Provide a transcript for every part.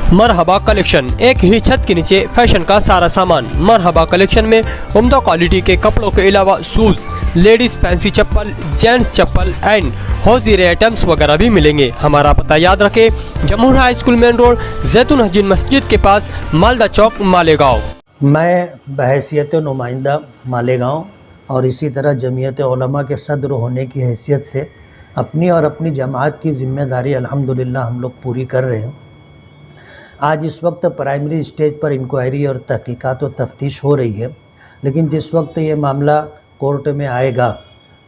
मरहबा collection, एक ही छत के नीचे फैशन का सारा सामान। मरहबा कलेक्शन में उम्दा क्वालिटी के कपड़ों के अलावा शूज, लेडीज फैंसी चप्पल, जेंट्स चप्पल एंड हौजीरे आइटम्स वगैरह भी मिलेंगे। हमारा पता याद रखें, Jamhoor high school main road, जैतून हजीन मस्जिद के पास, मालदा चौक, मालेगांव। मैं बहैसियत नुमाइंदा मालेगांव और इसी तरह जमीयत उलमा के सदर होने की हैसियत से अपनी और अपनी जमात की ज़िम्मेदारी अल्हम्दुलिल्लाह हम लोग पूरी कर रहे हैं। आज इस वक्त प्राइमरी स्टेज पर इंक्वायरी और तहकीकात और तफ्तीश हो रही है, लेकिन जिस वक्त ये मामला कोर्ट में आएगा,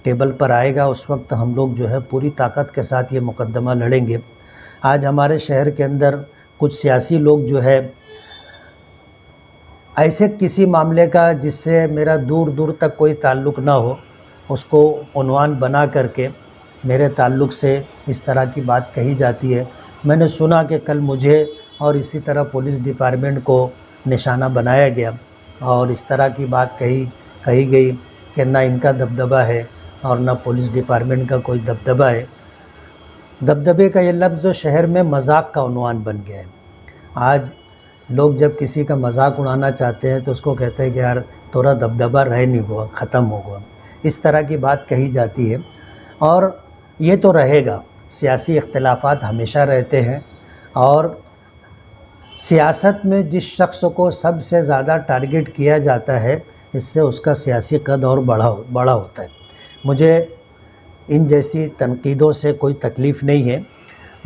टेबल पर आएगा, उस वक्त हम लोग जो है पूरी ताकत के साथ ये मुकदमा लड़ेंगे। आज हमारे शहर के अंदर कुछ सियासी लोग जो है ऐसे किसी मामले का जिससे मेरा दूर दूर तक कोई ताल्लुक़ ना हो, उसको उन्वान बना करके मेरे ताल्लुक़ से इस तरह की बात कही जाती है। मैंने सुना कि कल मुझे और इसी तरह पुलिस डिपार्टमेंट को निशाना बनाया गया और इस तरह की बात कही गई कि ना इनका दबदबा है और ना पुलिस डिपार्टमेंट का कोई दबदबा है। दबदबे का ये लफ्ज़ शहर में मजाक का उन्वान बन गया है। आज लोग जब किसी का मजाक उड़ाना चाहते हैं तो उसको कहते हैं कि यार तोरा दबदबा रह नहीं हुआ, ख़त्म हो गया। इस तरह की बात कही जाती है और ये तो रहेगा। सियासी इख्तिलाफ़ात हमेशा रहते हैं और सियासत में जिस शख्स को सबसे ज़्यादा टारगेट किया जाता है, इससे उसका सियासी कद और बड़ा होता है। मुझे इन जैसी तनकीदों से कोई तकलीफ़ नहीं है,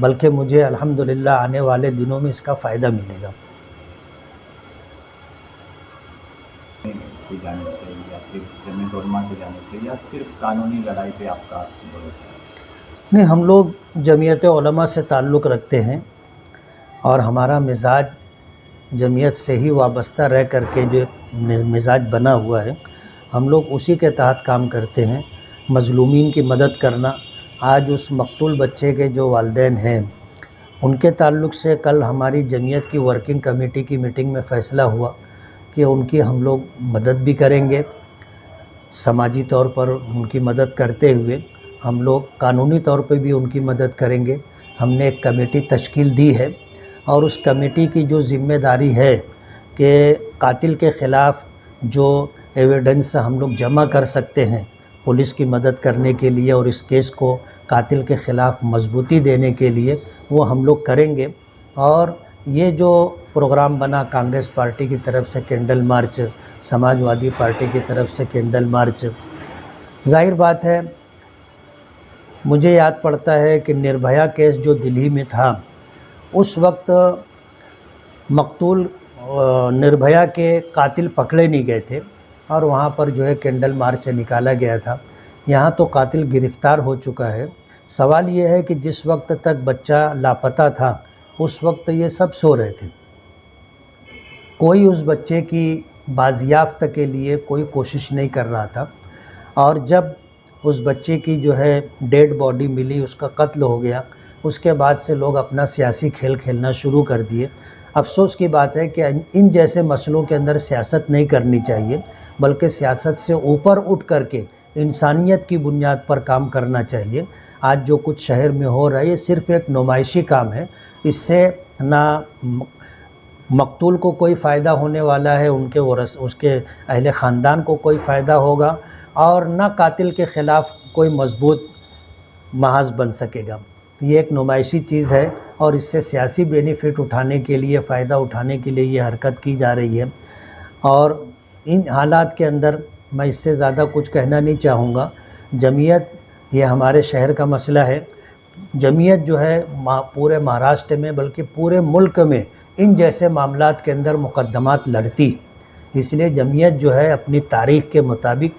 बल्कि मुझे अल्हम्दुलिल्लाह आने वाले दिनों में इसका फ़ायदा मिलेगा। की जाने से या फिर जमीयत उलमा की जाने से या सिर्फ कानूनी लड़ाई पे आपका भरोसा है? नहीं, हम लोग जमीयत उलमा से ताल्लुक़ रखते हैं और हमारा मिजाज जमीयत से ही वाबस्ता रह करके जो मिजाज बना हुआ है, हम लोग उसी के तहत काम करते हैं। मज़लूमीन की मदद करना। आज उस मकतूल बच्चे के जो वालिदैन हैं, उनके ताल्लुक़ से कल हमारी जमीयत की वर्किंग कमेटी की मीटिंग में फ़ैसला हुआ कि उनकी हम लोग मदद भी करेंगे। समाजी तौर पर उनकी मदद करते हुए हम लोग कानूनी तौर पर भी उनकी मदद करेंगे। हमने एक कमेटी तश्कील दी है और उस कमेटी की जो ज़िम्मेदारी है कि कातिल के ख़िलाफ़ जो एविडेंस हम लोग जमा कर सकते हैं पुलिस की मदद करने के लिए और इस केस को कातिल के ख़िलाफ़ मजबूती देने के लिए, वो हम लोग करेंगे। और ये जो प्रोग्राम बना कांग्रेस पार्टी की तरफ से कैंडल मार्च, समाजवादी पार्टी की तरफ से कैंडल मार्च, ज़ाहिर बात है मुझे याद पड़ता है कि निर्भया केस जो दिल्ली में था, उस वक्त मकतूल निर्भया के कातिल पकड़े नहीं गए थे और वहाँ पर जो है कैंडल मार्च निकाला गया था। यहाँ तो कातिल गिरफ़्तार हो चुका है। सवाल ये है कि जिस वक्त तक बच्चा लापता था उस वक्त ये सब सो रहे थे। कोई उस बच्चे की बाजियाफ्त के लिए कोई कोशिश नहीं कर रहा था और जब उस बच्चे की जो है डेड बॉडी मिली, उसका कत्ल हो गया, उसके बाद से लोग अपना सियासी खेल खेलना शुरू कर दिए। अफसोस की बात है कि इन जैसे मसलों के अंदर सियासत नहीं करनी चाहिए, बल्कि सियासत से ऊपर उठ करके इंसानियत की बुनियाद पर काम करना चाहिए। आज जो कुछ शहर में हो रहा है ये सिर्फ़ एक नुमाइशी काम है। इससे ना मकतूल को कोई फ़ायदा होने वाला है, उसके अहले ख़ानदान को कोई फ़ायदा होगा और ना कातिल के ख़िलाफ़ कोई मजबूत महाज बन सकेगा। ये एक नुमाइशी चीज़ है और इससे सियासी बेनिफिट उठाने के लिए, फ़ायदा उठाने के लिए ये हरकत की जा रही है। और इन हालात के अंदर मैं इससे ज़्यादा कुछ कहना नहीं चाहूँगा। जमीयत ये हमारे शहर का मसला है। जमीयत जो है पूरे महाराष्ट्र में बल्कि पूरे मुल्क में इन जैसे मामलात के अंदर मुकदमात लड़ती, इसलिए जमीयत जो है अपनी तारीख़ के मुताबिक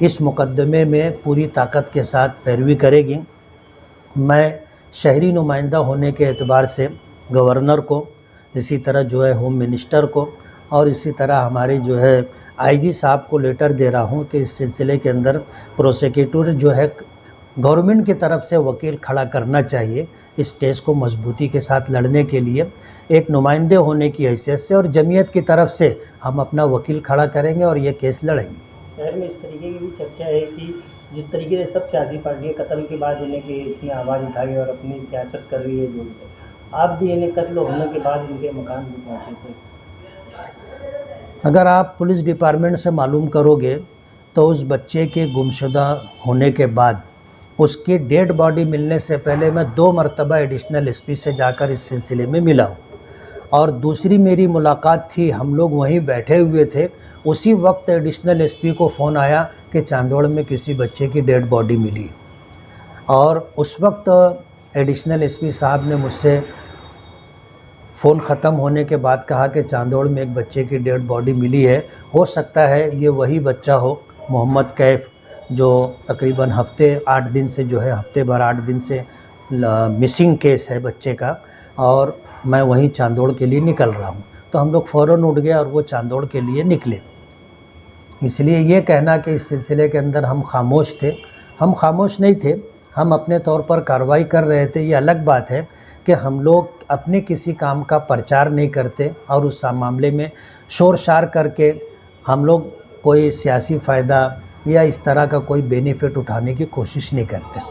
इस मुकदमे में पूरी ताकत के साथ पैरवी करेगी। मैं शहरी नुमाइंदा होने के एतबार से गवर्नर को, इसी तरह जो है होम मिनिस्टर को और इसी तरह हमारे जो है आईजी साहब को लेटर दे रहा हूँ कि इस सिलसिले के अंदर प्रोसिक्यूटर जो है गवर्नमेंट की तरफ से वकील खड़ा करना चाहिए इस केस को मजबूती के साथ लड़ने के लिए। एक नुमाइंदे होने की हैसियत से और जमीयत की तरफ से हम अपना वकील खड़ा करेंगे और ये केस लड़ेंगे। शहर में इस तरीके की भी चर्चा है कि जिस तरीके से सब सियासी पार्टियाँ कत्ल के बाद इन्हें कि इसने आवाज़ उठाई और अपनी सियासत कर रही है, जो आप भी इन्हें कत्ल होने के बाद इनके मकान भी पहुँचे थे। अगर आप पुलिस डिपार्टमेंट से मालूम करोगे तो उस बच्चे के गुमशुदा होने के बाद उसकी डेड बॉडी मिलने से पहले मैं 2 मरतबा एडिशनल एसपी से जाकर इस सिलसिले में मिला हूँ। और दूसरी मेरी मुलाकात थी, हम लोग वहीं बैठे हुए थे, उसी वक्त एडिशनल एसपी को फ़ोन आया कि चांदोड़ में किसी बच्चे की डेड बॉडी मिली। और उस वक्त एडिशनल एसपी साहब ने मुझसे फ़ोन ख़त्म होने के बाद कहा कि चांदोड़ में एक बच्चे की डेड बॉडी मिली है, हो सकता है ये वही बच्चा हो, मोहम्मद कैफ, जो तकरीबन हफ़्ते 8 दिन से जो है, हफ़्ते भर 8 दिन से मिसिंग केस है बच्चे का, और मैं वहीं चांदोड़ के लिए निकल रहा हूँ। तो हम लोग फ़ौरन उठ गए और वो चांदोड़ के लिए निकले। इसलिए ये कहना कि इस सिलसिले के अंदर हम खामोश थे, हम खामोश नहीं थे, हम अपने तौर पर कार्रवाई कर रहे थे। ये अलग बात है कि हम लोग अपने किसी काम का प्रचार नहीं करते और उस मामले में शोर शार करके हम लोग कोई सियासी फ़ायदा या इस तरह का कोई बेनिफिट उठाने की कोशिश नहीं करते।